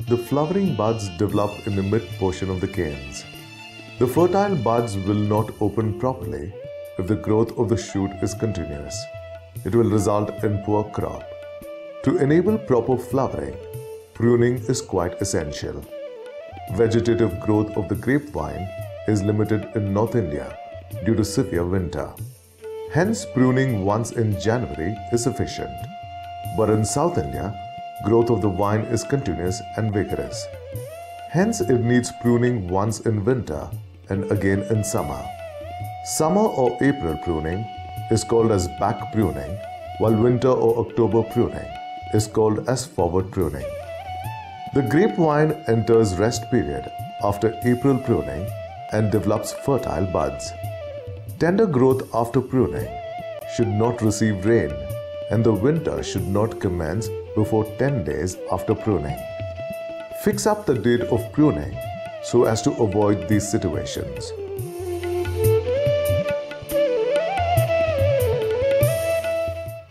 the flowering buds develop in the mid-portion of the canes. The fertile buds will not open properly if the growth of the shoot is continuous. It will result in poor crop. To enable proper flowering, pruning is quite essential. Vegetative growth of the grapevine is limited in North India due to severe winter. Hence, pruning once in January is sufficient. But in South India, growth of the vine is continuous and vigorous. Hence, it needs pruning once in winter and again in summer. Summer or April pruning is called as back pruning, while winter or October pruning is called as forward pruning. The grapevine enters rest period after April pruning and develops fertile buds. Tender growth after pruning should not receive rain, and the winter should not commence before 10 days after pruning. Fix up the date of pruning so as to avoid these situations.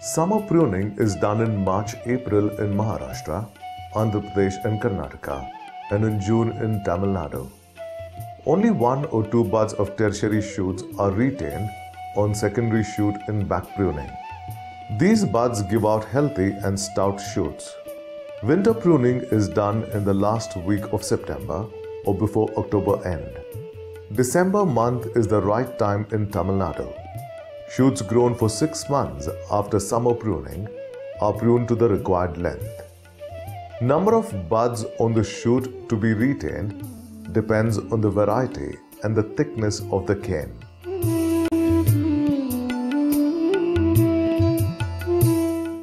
Summer pruning is done in March-April in Maharashtra, Andhra Pradesh and Karnataka, and in June in Tamil Nadu. Only 1 or 2 buds of tertiary shoots are retained on secondary shoot in back pruning. These buds give out healthy and stout shoots. Winter pruning is done in the last week of September or before October end. December month is the right time in Tamil Nadu. Shoots grown for 6 months after summer pruning are pruned to the required length. Number of buds on the shoot to be retained depends on the variety and the thickness of the cane.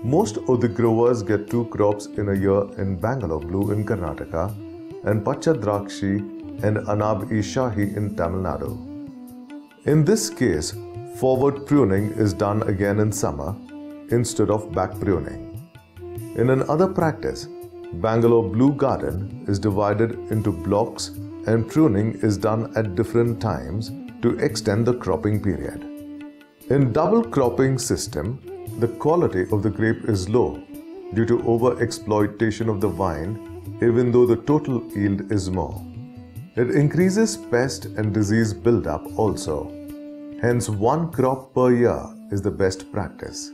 Most of the growers get 2 crops in a year in Bangalore Blue in Karnataka and Pacha Drakshi and Anab-e-Shahi in Tamil Nadu. In this case, forward pruning is done again in summer instead of back pruning. In another practice, Bangalore Blue Garden is divided into blocks and pruning is done at different times to extend the cropping period. In double cropping system, the quality of the grape is low due to over-exploitation of the vine, even though the total yield is more. It increases pest and disease build-up also. Hence, 1 crop per year is the best practice.